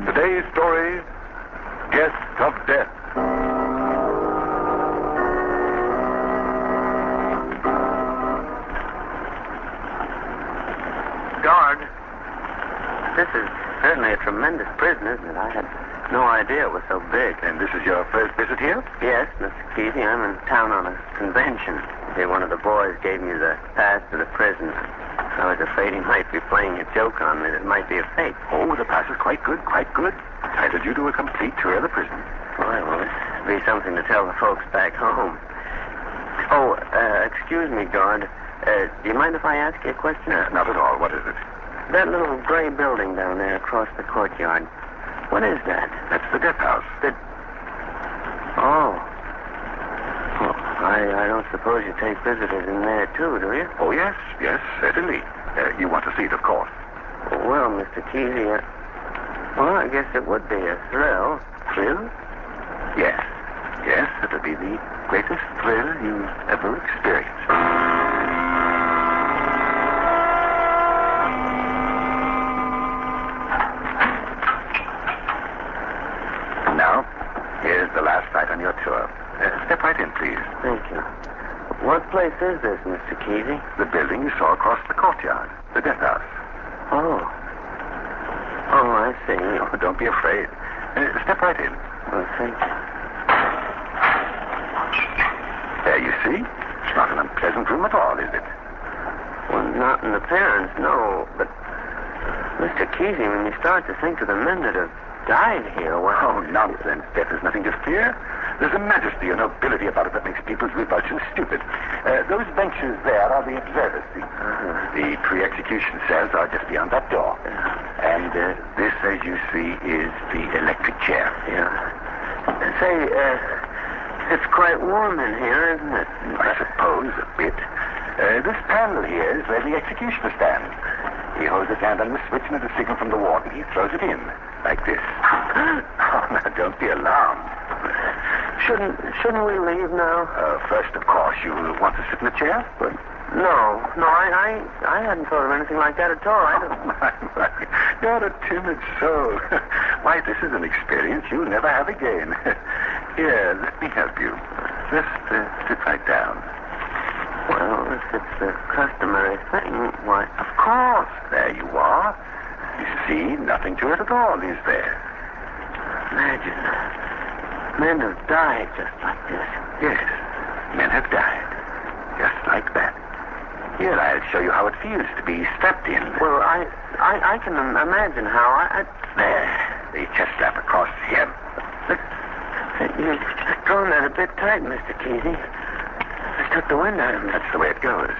Today's story, Guest of Death. Guard, this is certainly a tremendous prison, isn't it? I had no idea it was so big. And this is your first visit here? Yes, Mr. Kesey, I'm in town on a convention. See, one of the boys gave me the pass to the prison. I was afraid he might be playing a joke on me that might be a fake. Oh, the pass is quite good, quite good. Entitled you to a complete tour of the prison. Boy, well, this will be something to tell the folks back home. Oh, excuse me, Guard. Do you mind if I ask you a question? Not at all. What is it? That little gray building down there across the courtyard. What is that? That's the death house. Oh. Well, I don't suppose you take visitors in there, too, do you? Oh, yes, certainly. You want to see it, of course. Well, Mr. Kesey, well, I guess it would be a thrill. Thrill? Yes, it'll be the greatest thrill you've ever experienced. Now, here's the last night on your tour. Step right in, please. Thank you. What place is this, Mr. Kesey? The building you saw across the courtyard. The death house. Oh, I see. Oh, don't be afraid. Step right in. Well, thank you. There, you see? It's not an unpleasant room at all, is it? Well, not in appearance, no. But, Mr. Kesey, when you start to think of the men that have died here, well... Oh, nonsense. Death is nothing to fear. There's a majesty and nobility about it that makes people's revulsion stupid. Those benches there are the observers' seats. The pre-execution cells are just beyond that door. And this, as you see, is the electric chair. Yeah. Say, it's quite warm in here, isn't it? I suppose, a bit. This panel here is where the executioner stands. He holds his hand on the switch, and at a signal from the warden, he throws it in, like this. Oh, now, don't be alarmed. Shouldn't we leave now? First, of course, you want to sit in the chair? But no, I hadn't thought of anything like that at all. My. You're a timid soul. Why, this is an experience you'll never have again. Here, let me help you. Just sit right down. Well, if it's the customary thing, why... Of course, there you are. You see, nothing to it at all, is there? Imagine, men have died just like this. Yes, men have died. Just like that. Here, I'll show you how it feels to be strapped in. Well, I can imagine how. There, the chest strap across here. Look. You've drawn that a bit tight, Mr. Kesey. Just took the wind out of me. That's the way it goes.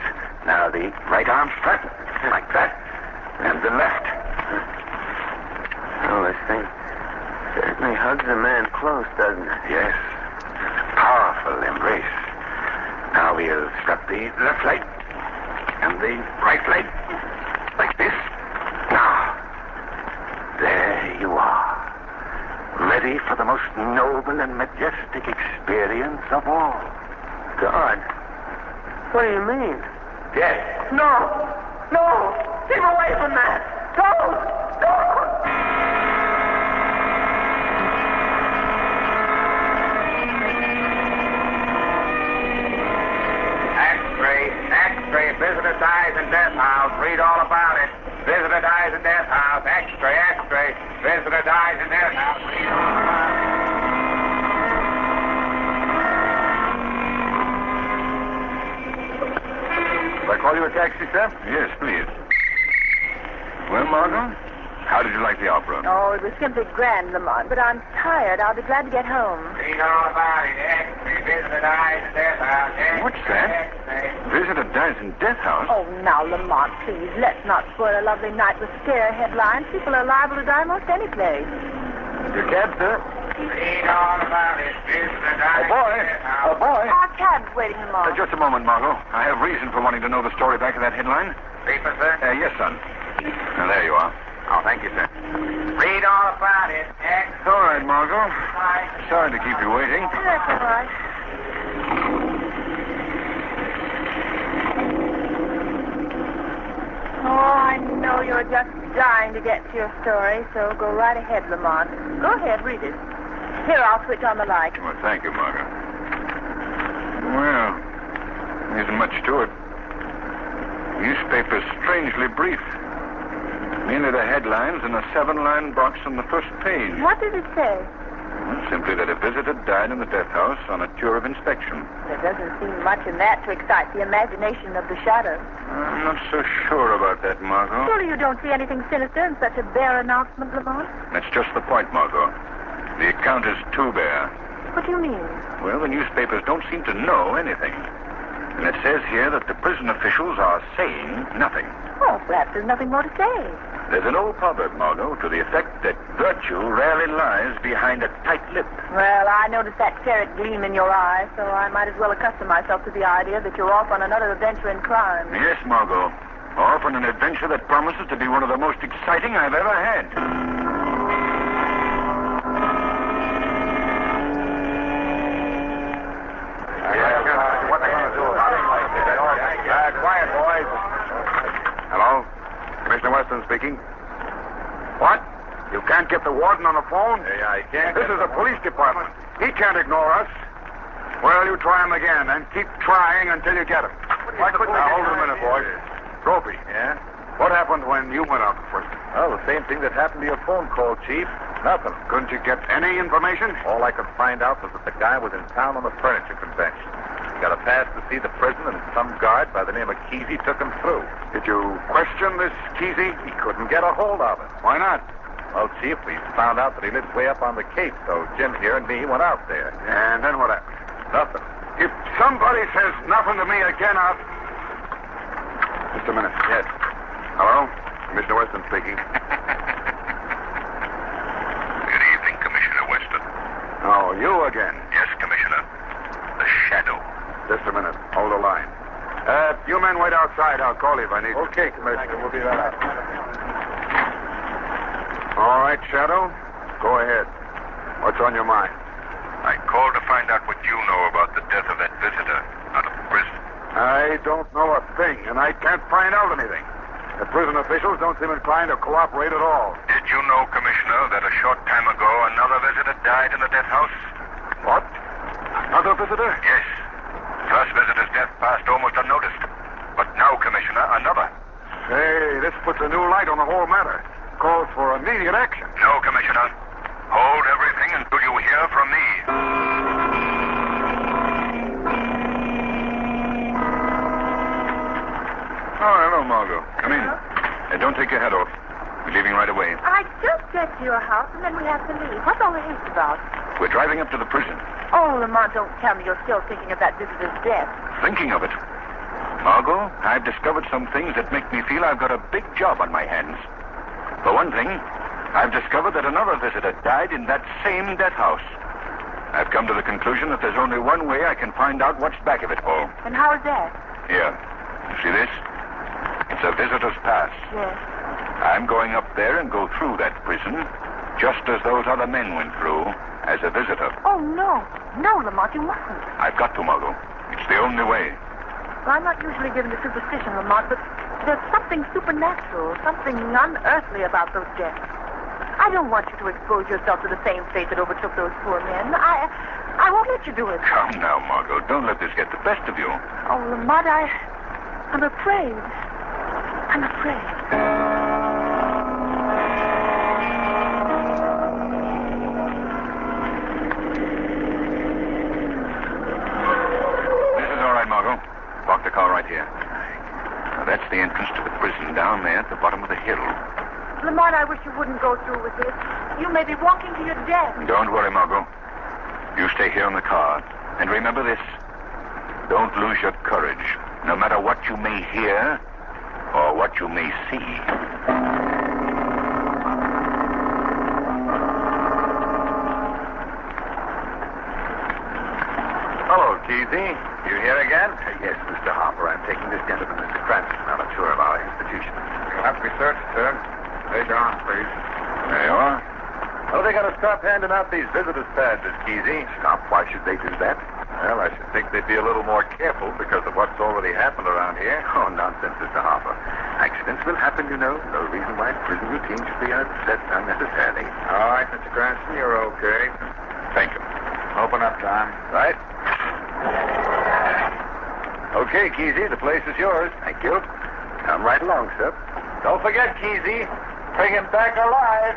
Now the right arm strap, like that, and the left. Oh, this thing certainly hugs a man close, doesn't it? Yes. Powerful embrace. Now we'll strap the left leg and the right leg, like this. Now, there you are. Ready for the most noble and majestic experience of all. God, what do you mean? Yes. No! Keep away from that! Don't! X-ray, visitor dies in death house. Read all about it. Visitor dies in death house. X-ray, visitor dies in death house. Read all about it. Shall I call you a taxi, sir? Yes, please. Well, Margot, how did you like the opera? Oh, it was simply grand, Lamont, but I'm tired. I'll be glad to get home. Read all about it. X-ray, visitor dies in death house. X-ray, What's that? X-ray. Visitor dies in death house? Oh, now, Lamont, please, let's not spoil a lovely night with scare headlines. People are liable to die most any place. Your cab, sir? Read all about it. Visitor dies in death house. Our cab's waiting, Lamont. Just a moment, Margot. I have reason for wanting to know the story back of that headline. Paper, sir? Yes, son. Now, there you are. Oh, thank you, sir. Read all about it. It's all right, Margot. Sorry to keep you waiting. That's all right. were just dying to get to your story, so go right ahead, Lamont. Go ahead, read it. Here, I'll switch on the light. Well, thank you, Margot. Well, there isn't much to it. Newspaper's strangely brief. Merely the headlines and a 7-line box on the first page. What does it say? Well, simply that a visitor died in the death house on a tour of inspection. There doesn't seem much in that to excite the imagination of the shadow. I'm not so sure about that, Margot. Surely you don't see anything sinister in such a bare announcement, Lamont? That's just the point, Margot. The account is too bare. What do you mean? Well, the newspapers don't seem to know anything. And it says here that the prison officials are saying nothing. Oh, perhaps there's nothing more to say. There's an old proverb, Margot, to the effect that virtue rarely lies behind a tight lip. Well, I noticed that ferret gleam in your eye, so I might as well accustom myself to the idea that you're off on another adventure in crime. Yes, Margot. Off on an adventure that promises to be one of the most exciting I've ever had. What they going to do about it? Quiet, boys. Hello? Commissioner Weston speaking. What? You can't get the warden on the phone? Yeah, I can't. This is the police department. He can't ignore us. Well, you try him again, and keep trying until you get him. Now, hold it a minute, boys. Trophy. Yeah? What happened when you went out the first time? Well, the same thing that happened to your phone call, Chief. Nothing. Couldn't you get any information? All I could find out was that the guy was in town on the furniture convention. He got a pass to see the prison, and some guard by the name of Kesey took him through. Did you question this Kesey? He couldn't get a hold of him. Why not? Well, Chief, we found out that he lives way up on the Cape, so Jim here and me went out there. And then what happened? Nothing. If somebody says nothing to me again, I'll... Just a minute. Yes. Hello? Commissioner Weston speaking. Good evening, Commissioner Weston. Oh, you again. Yes, Commissioner. The Shadow. Just a minute. Hold the line. You men wait outside. I'll call you if I need you. Okay, Commissioner. We'll be right out. All right, Shadow. Go ahead. What's on your mind? I called to find out what you know about the death of that visitor out of prison. I don't know a thing, and I can't find out anything. The prison officials don't seem inclined to cooperate at all. Did you know, Commissioner, that a short time ago another visitor died in the death house? What? Another visitor? Yes. First visitor's death passed almost unnoticed. But now, Commissioner, another. Say, this puts a new light on the whole matter. Calls for immediate action. No, Commissioner. Hold everything until you hear from me. Oh, hello, Margot. Come in. Don't take your head off. We're leaving right away. I just get to your house, and then we have to leave. What's all the haste about? We're driving up to the prison. Oh, Lamont, don't tell me you're still thinking of that visitor's death. Thinking of it. Margot, I've discovered some things that make me feel I've got a big job on my hands. For one thing, I've discovered that another visitor died in that same death house. I've come to the conclusion that there's only one way I can find out what's back of it, Paul. And how is that? Here. See this? It's a visitor's pass. Yes. I'm going up there and go through that prison, just as those other men went through, as a visitor. Oh, no. No, Lamont, you mustn't. I've got to, Margot. It's the only way. Well, I'm not usually given to superstition, Lamont, but there's something supernatural, something unearthly about those deaths. I don't want you to expose yourself to the same fate that overtook those poor men. I won't let you do it. Come now, Margot. Don't let this get the best of you. Oh, Lamont, I'm afraid. I'm afraid. Margot. Park the car right here. Now, that's the entrance to the prison down there at the bottom of the hill. Lamont, I wish you wouldn't go through with this. You may be walking to your death. Don't worry, Margot. You stay here in the car. And remember this. Don't lose your courage, no matter what you may hear or what you may see. Hello, Kesey. You here again? Yes, Mr. Harper. I'm taking this gentleman, Mr. Cranston, on a tour of our institution. You'll have to be searched, sir. Later on, please. There you are. Well, they got to stop handing out these visitors' passes, Kesey. Stop? Why should they do that? Well, I should think they'd be a little more careful because of what's already happened around here. Oh, nonsense, Mr. Harper. Accidents will happen, you know. No reason why prison routine should be upset unnecessarily. All right, Mr. Cranston, you're okay. Thank you. Open up, Tom. Right. Okay, Kesey, the place is yours. Thank you. Come right along, sir. Don't forget, Kesey. Bring him back alive.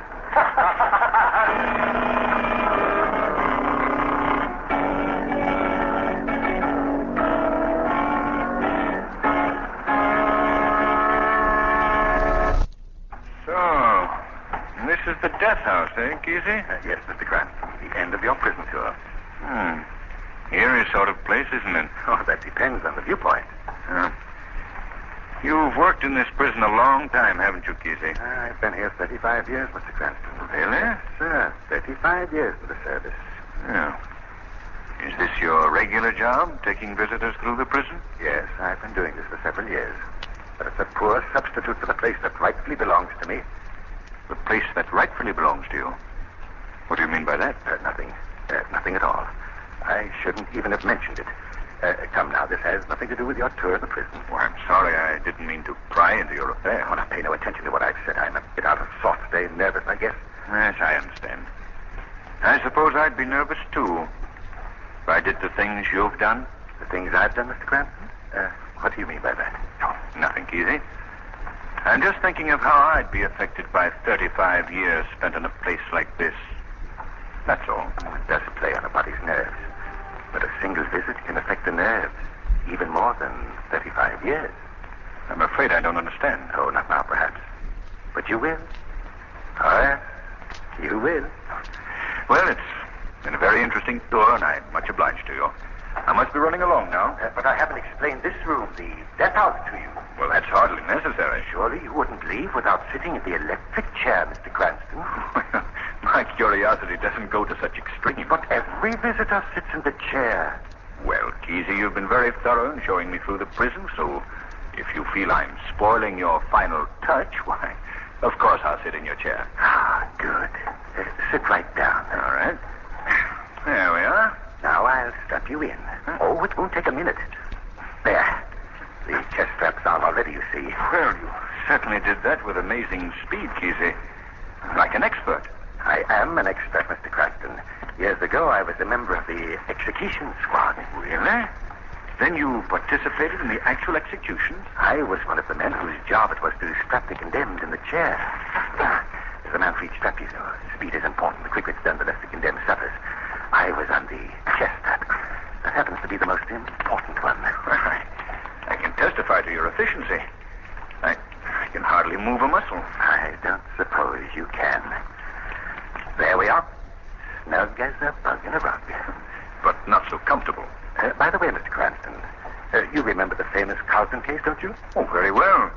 So, this is the death house, eh, Kesey? Yes, Mr. Cranston. The end of your prison tour. Eerie sort of place, isn't it? Oh, that depends on the viewpoint. You've worked in this prison a long time, haven't you, Kesey? I've been here 35 years, Mr. Cranston. Really? Yes, sir. 35 years for the service. Yeah. Is this your regular job, taking visitors through the prison? Yes, I've been doing this for several years. But it's a poor substitute for the place that rightfully belongs to me. The place that rightfully belongs to you? What do you mean by that? Nothing. Nothing at all. I shouldn't even have mentioned it. Come now, this has nothing to do with your tour of the prison. Well, I'm sorry. I didn't mean to pry into your affair. Oh, now pay no attention to what I've said. I'm a bit out of sorts today, nervous, I guess. Yes, I understand. I suppose I'd be nervous, too, if I did the things you've done. The things I've done, Mr. Cranston? What do you mean by that? Oh, nothing, Kesey. I'm just thinking of how I'd be affected by 35 years spent in a place like this. That's all. It does play on a body's nerves. But a single visit can affect the nerves even more than 35 years. I'm afraid I don't understand. Oh, not now, perhaps. But you will. Oh, yes. You will. Well, it's been a very interesting tour, and I'm much obliged to you. I must be running along now. But I haven't explained this room, the death house, to you. Well, that's hardly necessary. Surely you wouldn't leave without sitting in the electric chair, Mr. Cranston. My curiosity doesn't go to such extremes. But every visitor sits in the chair. Well, Kesey, you've been very thorough in showing me through the prison, so if you feel I'm spoiling your final touch, why, of course I'll sit in your chair. Ah, good. Sit right down. All right. There we are. Now I'll strap you in. Oh, it won't take a minute. There. The chest strap's on already, you see. Well, you certainly did that with amazing speed, Kesey. Like an expert. I am an expert, Mr. Cranston. Years ago, I was a member of the execution squad. Really? Then you participated in the actual executions? I was one of the men whose job it was to strap the condemned in the chair. There's a man for each strap, you know. Speed is important. The quicker it's done, the less the condemned suffers. I was on the chest strap. That happens to be the most important one. I can testify to your efficiency. I can hardly move a muscle. I don't suppose you can. There we are. Snug as a bug in a rug. But not so comfortable. By the way, Mr. Cranston, you remember the famous Cosden case, don't you? Oh, very well.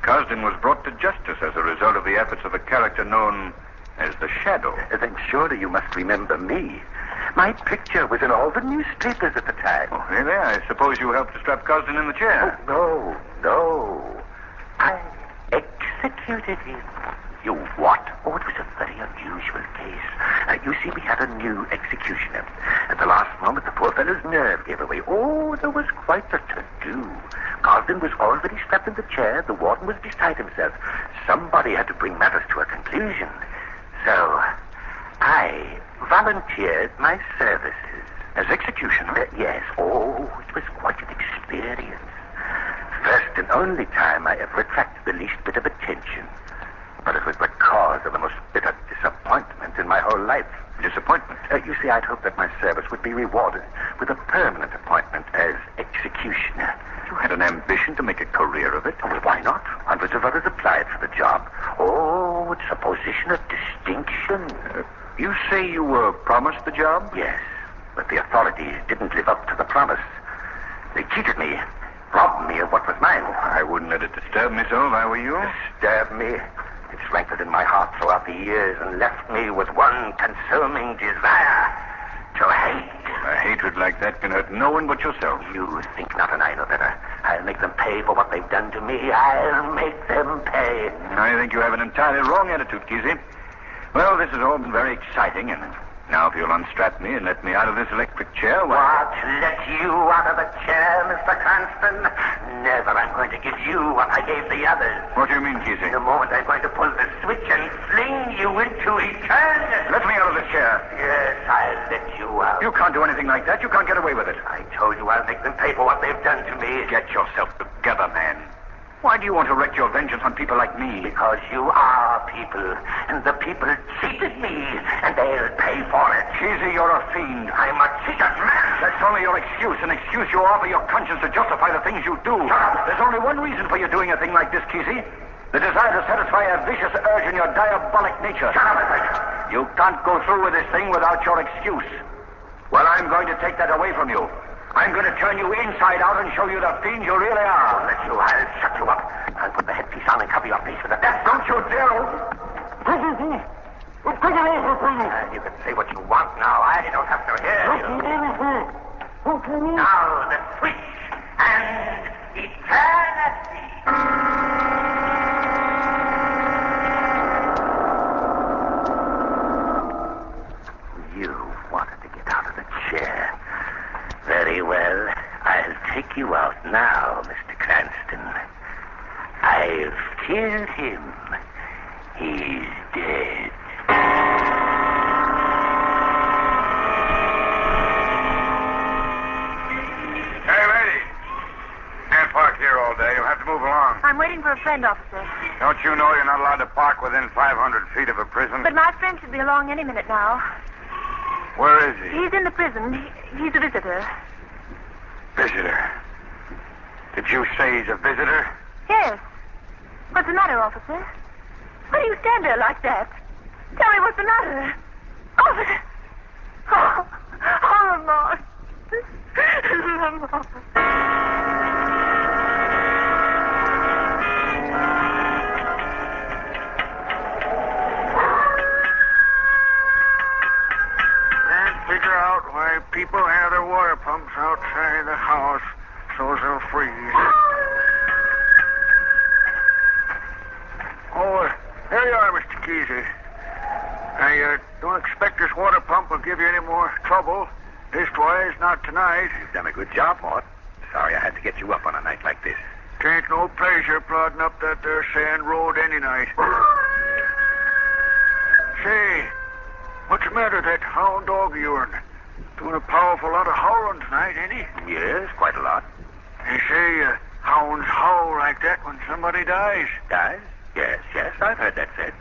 Cosden was brought to justice as a result of the efforts of a character known as the Shadow. Then surely you must remember me. My picture was in all the newspapers at the time. Oh, really? I suppose you helped to strap Cosden in the chair. Oh, no. I executed him. You what? Oh, it was a very unusual case. You see, we had a new executioner. At the last moment, the poor fellow's nerve gave away. Oh, there was quite a to-do. Cosden was already strapped in the chair. The warden was beside himself. Somebody had to bring matters to a conclusion. So, I volunteered my services. As executioner? Yes. Oh, it was quite an experience. First and only time I ever attracted the least bit of attention. But it was the cause of the most bitter disappointment in my whole life. Disappointment? You see, I'd hoped that my service would be rewarded with a permanent appointment as executioner. You had an ambition to make a career of it? Well, why not? Hundreds of others applied for the job. Oh, it's a position of distinction. You say you were promised the job? Yes, but the authorities didn't live up to the promise. They cheated me, robbed me of what was mine. I wouldn't let it disturb me so if I were you. Disturb me? It's rankled in my heart throughout the years and left me with one consuming desire to hate. A hatred like that can hurt no one but yourself. You think not, and I know better. I'll make them pay for what they've done to me. I'll make them pay. I think you have an entirely wrong attitude, Kesey. Well, this has all been very exciting, and Now, if you'll unstrap me and let me out of this electric chair, What? Let you out of the chair, Mr. Cranston? Never. I'm going to give you what I gave the others. What do you mean, Kesey? In a moment, I'm going to pull the switch and fling you into eternity. Let me out of the chair. Yes, I'll let you out. You can't do anything like that. You can't get away with it. I told you I'll make them pay for what they've done to me. Get yourself together, man. Why do you want to wreak your vengeance on people like me? Because you are people, and the people cheated me, and they'll pay for it. Kesey, you're a fiend. I'm a cheated man. That's only your excuse, an excuse you offer your conscience to justify the things you do. Shut up. There's only one reason for you doing a thing like this, Kesey. The desire to satisfy a vicious urge in your diabolic nature. Shut up, Edward. You can't go through with this thing without your excuse. Well, I'm going to take that away from you. I'm going to turn you inside out and show you the fiend you really are. I'll let you. I'll shut you up. I'll put the headpiece on and cover your face with a death. Don't you dare! You can say what you want now. I don't have to hear you. Now, the switch and eternity. You wanted to get out of the chair. Very well. I'll take you out now, Mr. Cranston. I've killed him. He's dead. Hey, lady. Can't park here all day. You'll have to move along. I'm waiting for a friend, officer. Don't you know you're not allowed to park within 500 feet of a prison? But my friend should be along any minute now. Where is he? He's in the prison. He's a visitor. Visitor. Did you say he's a visitor? Yes. What's the matter, officer? Why do you stand there like that? Tell me what's the matter. Officer! Oh, Lamont. Lamont. Figure out why people have their water pumps outside the house so they'll freeze. Oh, there you are, Mr. Kesey. I don't expect this water pump will give you any more trouble. Leastwise, not tonight. You've done a good job, Mort. Sorry I had to get you up on a night like this. Tain't no pleasure plodding up that there sand road any night. Say, what's the matter with that hound dog of yourn? Doing a powerful lot of howling tonight, ain't he? Yes, quite a lot. They say hounds howl like that when somebody dies. Guys? Yes, I've heard that said.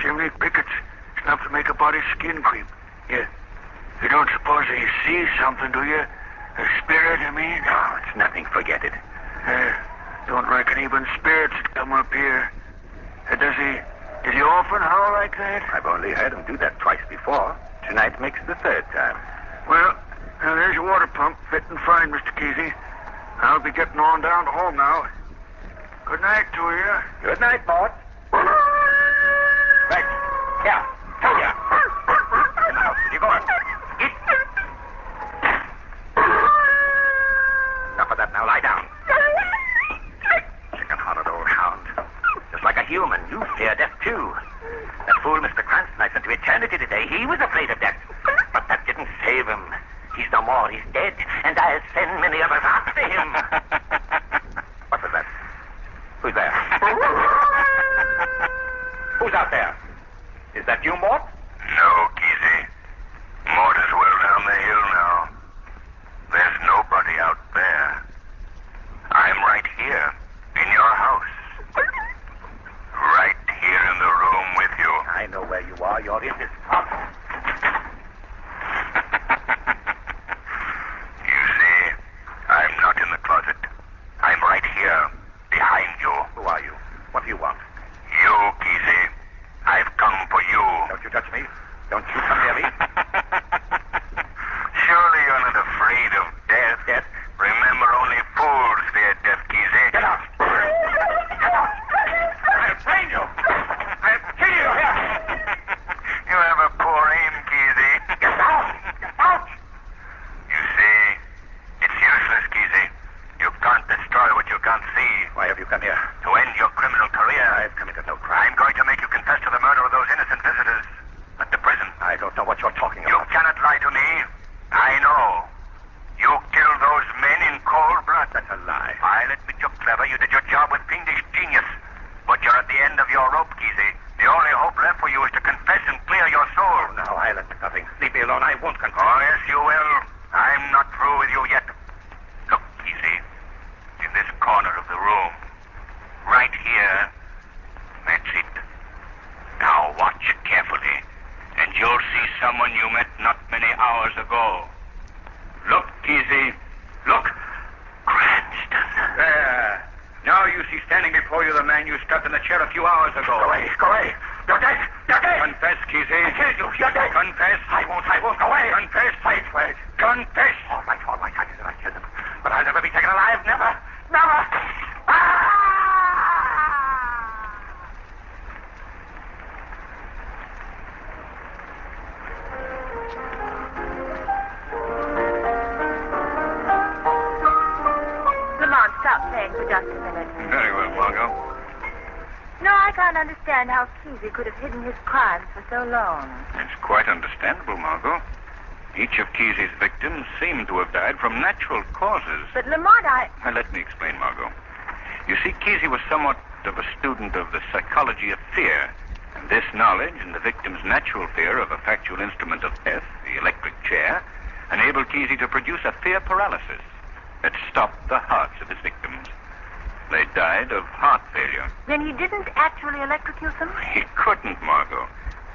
Jiminy Crickets, it's enough to make a body's skin creep. You don't suppose he sees something, do you? A spirit, I mean? No, it's nothing. Forget it. Don't reckon even spirits would come up here. Does he often howl like that? I've only heard him do that twice before. Tonight makes the third time. Well, there's your water pump, fit and fine, Mr. Kesey. I'll be getting on down to home now. Good night to you. Good night, Mort. Right. Here. Come here. In the house with you. Go on. Eat. Enough of that now. Lie down. Chicken-hearted old hound. Just like a human, you fear death, too. That fool, Mr. Cranston, I sent to eternity today. He was afraid of death. But that didn't save him. He's no more. He's dead. And I'll send many others after him. What was that? Who's there? Who's out there? Is that you, Mort? No, Kesey. Mort is well down the hill now. There's nobody out there. I'm right here, in your house. Right here in the room with you. I know where you are. You're in this house. You see, I'm not in the closet. I'm right here, behind you. Who are you? What do you want? You, Kesey. I've come for you. Don't you touch me. Don't you come near me. Surely you're not afraid of death. Death? Remember, only fools fear death, Kesey. Get out. Get out. I'll train you. I'll kill you here. You have a poor aim, Kesey. Get out. Get out. You see, it's useless, Kesey. You can't destroy what you can't see. Why have you come here? To end your criminal career, I've committed no crime. I'm going to make you confess to the murder of those innocent visitors at the prison. I don't know what you're talking You about. That's a lie. I'll admit you're clever. You did your job with fiendish genius. But you're at the end of your rope, Kesey. The only hope left for you is to confess and clear your soul. Oh, now, I'll admit nothing. Leave me alone. I won't confess. Oh, yes, you will. I'm not through with you yet. Look, Kesey. In this corner of the room. Right here. That's it. Now watch carefully. And you'll see someone you met not many hours ago. Look, Kesey. Look. Cranston. There. Now you see standing before you the man you stuffed in the chair a few hours ago. Go away. Go away. You're dead. You're dead. Confess, Kesey. I killed you. You're dead. Confess. I won't. Go away. Confess. Wait. Confess. All right. I did. I killed him. But I'll never be taken alive. Never. Ah! Lamont, stop playing for just a minute. Very well, Margot. No, I can't understand how Kesey could have hidden his crimes for so long. It's quite understandable, Margot. Each of Kesey's victims seemed to have died from natural causes. But Lamont, Now, let me explain, Margot. You see, Kesey was somewhat of a student of the psychology of fear. And this knowledge and the victim's natural fear of a factual instrument of death, the electric chair, enabled Kesey to produce a fear paralysis that stopped the hearts of his victims. They died of heart failure. Then he didn't actually electrocute them? He couldn't, Margot.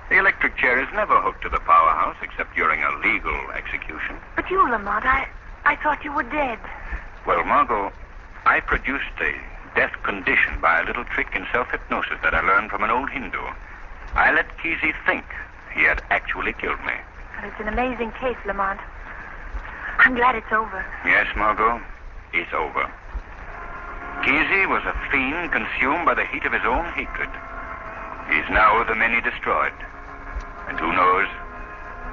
The electric chair is never hooked to the powerhouse except during a legal execution. But you, Lamont, I thought you were dead. Well, Margot, I produced a death condition by a little trick in self-hypnosis that I learned from an old Hindu. I let Kesey think he had actually killed me. Well, it's an amazing case, Lamont. I'm glad it's over. Yes, Margot, it's over. Kesey was a fiend consumed by the heat of his own hatred. He's now the many destroyed. And who knows,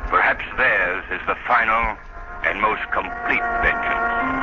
perhaps theirs is the final and most complete vengeance.